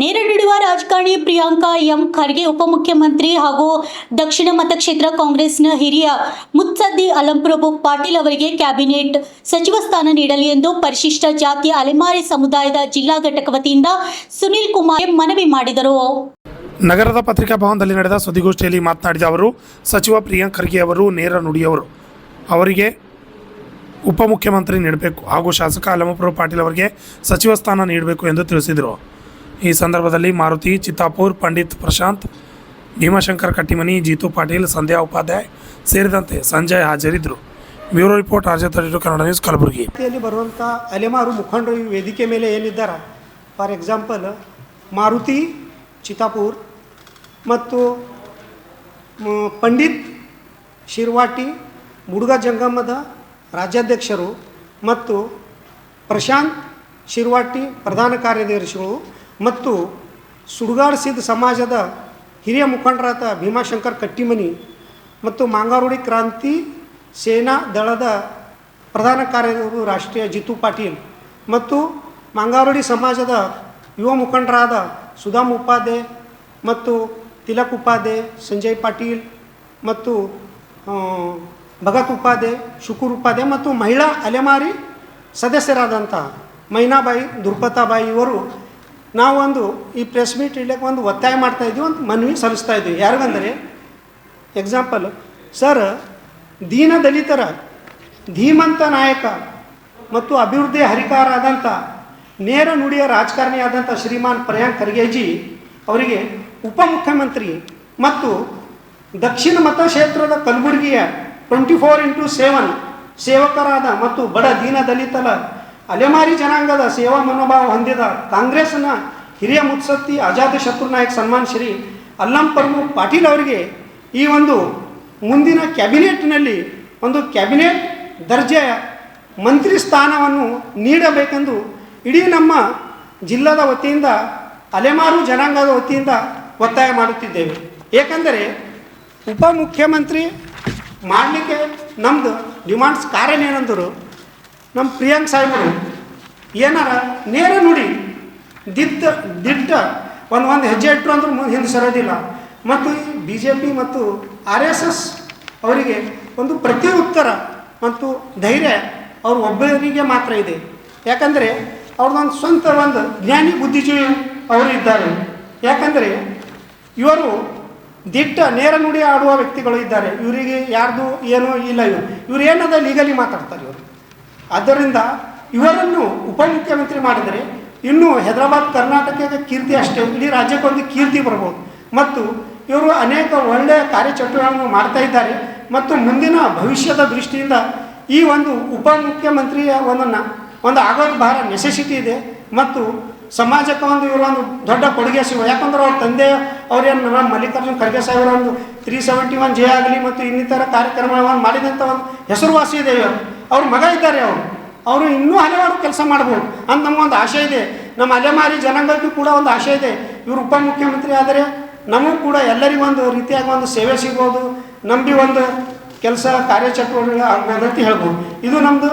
ನೇರ ನೀಡುವ ರಾಜಕಾರಣಿ ಪ್ರಿಯಾಂಕಾ ಎಂ ಖರ್ಗೆ ಉಪಮುಖ್ಯಮಂತ್ರಿ ಹಾಗೂ ದಕ್ಷಿಣ ಮತಕ್ಷೇತ್ರ ಕಾಂಗ್ರೆಸ್ನ ಹಿರಿಯ ಮುತ್ಸದ್ದಿ ಅಲಂಪ್ರಭು ಪಾಟೀಲ್ ಅವರಿಗೆ ಕ್ಯಾಬಿನೆಟ್ ಸಚಿವ ಸ್ಥಾನ ನೀಡಲಿ ಎಂದು ಪರಿಶಿಷ್ಟ ಜಾತಿ ಅಲೆಮಾರಿ ಸಮುದಾಯದ ಜಿಲ್ಲಾ ಘಟಕ ವತಿಯಿಂದ ಸುನಿಲ್ ಕುಮಾರ್ ಮನವಿ ಮಾಡಿದರು. ನಗರದ ಪತ್ರಿಕಾ ಭವನದಲ್ಲಿ ನಡೆದ ಸುದ್ದಿಗೋಷ್ಠಿಯಲ್ಲಿ ಮಾತನಾಡಿದ ಅವರು, ಸಚಿವ ಪ್ರಿಯಾಂಕ್ ಖರ್ಗೆ ಅವರು ನೇರ ನುಡಿಯವರು, ಅವರಿಗೆ ಉಪಮುಖ್ಯಮಂತ್ರಿ ನೀಡಬೇಕು ಹಾಗೂ ಶಾಸಕ ಅಲಂಪ್ರಭು ಪಾಟೀಲ್ ಅವರಿಗೆ ಸಚಿವ ಸ್ಥಾನ ನೀಡಬೇಕು ಎಂದು ತಿಳಿಸಿದರು. ಈ ಸಂದರ್ಭದಲ್ಲಿ ಮಾರುತಿ ಚಿತ್ತಾಪುರ್, ಪಂಡಿತ್ ಪ್ರಶಾಂತ್, ಭೀಮಾಶಂಕರ್ ಕಟ್ಟಿಮನಿ, ಜೀತು ಪಾಟೀಲ್, ಸಂಧ್ಯಾ ಉಪಾಧ್ಯಾಯ ಸೇರಿದಂತೆ ಸಂಜಯ್ ಹಾಜರಿದ್ದರು. Bureau report RJ32 Kannada news, Kalaburagi. ಬರುವಂಥ ಅಲೆಮಾರು ಮುಖಂಡರು ಈ ವೇದಿಕೆ ಮೇಲೆ ಏನಿದ್ದಾರೆ, ಫಾರ್ ಎಕ್ಸಾಂಪಲ್ ಮಾರುತಿ ಚಿತ್ತಾಪುರ್ ಮತ್ತು ಪಂಡಿತ್ ಶಿರ್ವಾಟಿ ಮುಡುಗ ಜಂಗಮದ ರಾಜ್ಯಾಧ್ಯಕ್ಷರು ಮತ್ತು ಪ್ರಶಾಂತ್ ಶಿರ್ವಾಟಿ ಪ್ರಧಾನ ಕಾರ್ಯದರ್ಶಿಗಳು ಮತ್ತು ಸುಡುಗಾಡು ಸಿದ್ಧ ಸಮಾಜದ ಹಿರಿಯ ಮುಖಂಡರಾದ ಭೀಮಾಶಂಕರ್ ಕಟ್ಟಿಮನಿ ಮತ್ತು ಮಾಂಗಾರುಡಿ ಕ್ರಾಂತಿ ಸೇನಾ ದಳದ ಪ್ರಧಾನ ಕಾರ್ಯದರ್ಶಿ ರಾಷ್ಟ್ರೀಯ ಜಿತು ಪಾಟೀಲ್ ಮತ್ತು ಮಾಂಗಾರುಡಿ ಸಮಾಜದ ಯುವ ಮುಖಂಡರಾದ ಸುಧಾಮ್ ಉಪಾಧ್ಯಾಯ ಮತ್ತು ತಿಲಕ್ ಉಪಾಧ್ಯಾಯ, ಸಂಜಯ್ ಪಾಟೀಲ್ ಮತ್ತು ಭಗತ್ ಉಪಾಧ್ಯಾಯ, ಶುಕೂರ್ ಉಪಾಧ್ಯಾಯ ಮತ್ತು ಮಹಿಳಾ ಅಲೆಮಾರಿ ಸದಸ್ಯರಾದಂಥ ಮೈನಾಬಾಯಿ, ದುರ್ಪತಾಬಾಯಿ ಇವರು ನಾವೊಂದು ಈ ಪ್ರೆಸ್ ಮೀಟ್ ಇಡಲಿಕ್ಕೆ ಒಂದು ಒತ್ತಾಯ ಮಾಡ್ತಾಯಿದ್ವಿ, ಒಂದು ಮನವಿ ಸಲ್ಲಿಸ್ತಾ ಇದ್ವಿ. ಯಾರಿಗಂದರೆ ಎಕ್ಸಾಂಪಲ್ ಸರ್, ದೀನ ದಲಿತರ ಧೀಮಂತ ನಾಯಕ ಮತ್ತು ಅಭಿವೃದ್ಧಿ ಹರಿಕಾರ ಆದಂಥ ನೇರ ನುಡಿಯ ರಾಜಕಾರಣಿ ಆದಂಥ ಶ್ರೀಮಾನ್ ಪ್ರಿಯಾಂಕ್ ಖರ್ಗೆಜಿ ಅವರಿಗೆ ಉಪಮುಖ್ಯಮಂತ್ರಿ ಮತ್ತು ದಕ್ಷಿಣ ಮತಕ್ಷೇತ್ರದ ಕಲಬುರಗಿಯ 24x7 ಸೇವಕರಾದ ಮತ್ತು ಬಡ ದೀನ ದಲಿತರ ಅಲೆಮಾರಿ ಜನಾಂಗದ ಸೇವಾ ಮನೋಭಾವ ಹೊಂದಿದ ಕಾಂಗ್ರೆಸ್ನ ಹಿರಿಯ ಮುತ್ಸದ್ದಿ ಅಜಾತ ಶತ್ರು ನಾಯಕ್ ಸನ್ಮಾನ್ ಶ್ರೀ ಅಲಂಪ್ರಭು ಪಾಟೀಲ್ ಅವರಿಗೆ ಈ ಒಂದು ಮುಂದಿನ ಕ್ಯಾಬಿನೆಟ್ನಲ್ಲಿ ಒಂದು ಕ್ಯಾಬಿನೆಟ್ ದರ್ಜೆಯ ಮಂತ್ರಿ ಸ್ಥಾನವನ್ನು ನೀಡಬೇಕೆಂದು ಇಡೀ ನಮ್ಮ ಜಿಲ್ಲಾದ ವತಿಯಿಂದ ಅಲೆಮಾರು ಜನಾಂಗದ ವತಿಯಿಂದ ಒತ್ತಾಯ ಮಾಡುತ್ತಿದ್ದೇವೆ. ಏಕೆಂದರೆ ಉಪಮುಖ್ಯಮಂತ್ರಿ ಮಾಡಲಿಕ್ಕೆ ನಮ್ಮದು ಡಿಮಾಂಡ್ಸ್ ಕಾರಣ ಏನಂದರು, ನಮ್ಮ ಪ್ರಿಯಾಂಕ್ ಸಾಹೇಬರು ಏನಾರ ನೇರ ನುಡಿ ದಿಟ್ಟ ಒಂದು ಹೆಜ್ಜೆ ಇಟ್ಟರು ಅಂದ್ರೂ ಹಿಂದೆ ಸರೋದಿಲ್ಲ. ಮತ್ತು ಈ BJP ಮತ್ತು RSS ಅವರಿಗೆ ಒಂದು ಪ್ರತಿ ಉತ್ತರ ಮತ್ತು ಧೈರ್ಯ ಅವ್ರು ಒಬ್ಬರಿಗೆ ಮಾತ್ರ ಇದೆ. ಯಾಕಂದರೆ ಅವ್ರದ್ದೊಂದು ಸ್ವಂತ ಒಂದು ಜ್ಞಾನಿ ಬುದ್ಧಿಜೀವಿ ಅವರು ಇದ್ದಾರೆ. ಯಾಕಂದರೆ ಇವರು ದಿಟ್ಟ ನೇರ ನುಡಿ ಆಡುವ ವ್ಯಕ್ತಿಗಳು ಇದ್ದಾರೆ. ಇವರಿಗೆ ಯಾರ್ದು ಏನೂ ಇಲ್ಲ. ಇವರು ಏನದ ಲೀಗಲಿ ಮಾತಾಡ್ತಾರೆ ಇವರು. ಆದ್ದರಿಂದ ಇವರನ್ನು ಉಪಮುಖ್ಯಮಂತ್ರಿ ಮಾಡಿದರೆ ಇನ್ನೂ ಹೈದರಾಬಾದ್ ಕರ್ನಾಟಕಕ್ಕೆ ಕೀರ್ತಿ ಅಷ್ಟೇ, ಇಡೀ ರಾಜ್ಯಕ್ಕೊಂದು ಕೀರ್ತಿ ಬರ್ಬೋದು. ಮತ್ತು ಇವರು ಅನೇಕ ಒಳ್ಳೆಯ ಕಾರ್ಯಚಟುವಟಿಕೆಗಳನ್ನು ಮಾಡ್ತಾ ಇದ್ದಾರೆ. ಮತ್ತು ಮುಂದಿನ ಭವಿಷ್ಯದ ದೃಷ್ಟಿಯಿಂದ ಈ ಒಂದು ಉಪಮುಖ್ಯಮಂತ್ರಿಯ ಒಂದು ಆಗೋದು ಬಹಳ ನೆಸೆಸಿಟಿ ಇದೆ. ಮತ್ತು ಸಮಾಜಕ್ಕೆ ಇವರು ಒಂದು ದೊಡ್ಡ ಕೊಡುಗೆ ಸಿಗುವ. ಯಾಕಂದ್ರೆ ಅವ್ರ ತಂದೆ ಅವರೇನು ಮಲ್ಲಿಕಾರ್ಜುನ್ ಖರ್ಗೆ ಸಾಹೇಬರ ಒಂದು 371 ಜೆ ಆಗಲಿ ಮತ್ತು ಇನ್ನಿತರ ಕಾರ್ಯಕ್ರಮವನ್ನು ಮಾಡಿದಂಥ ಒಂದು ಹೆಸರುವಾಸಿ ಇದೆ. ಅವ್ರ ಮಗ ಇದ್ದಾರೆ, ಅವರು ಇನ್ನೂ ಹಲವಾರು ಕೆಲಸ ಮಾಡ್ಬೋದು ಅಂತ ನಮಗೊಂದು ಆಶೆ ಇದೆ. ನಮ್ಮ ಅಲೆಮಾರಿ ಜನಾಂಗಕ್ಕೂ ಕೂಡ ಒಂದು ಆಶೆ ಇದೆ. ಇವರು ಉಪಮುಖ್ಯಮಂತ್ರಿ ಆದರೆ ನಮಗೂ ಕೂಡ ಎಲ್ಲರಿಗೂ ಒಂದು ರೀತಿಯಾಗಿ ಒಂದು ಸೇವೆ ಸಿಗ್ಬೋದು, ನಂಬಿ ಒಂದು ಕೆಲಸ ಕಾರ್ಯಚಟುವಟಿಕೆ ಆಗ್ಬೋದು ಅಂತ ಹೇಳ್ಬೋದು. ಇದು ನಮ್ಮದು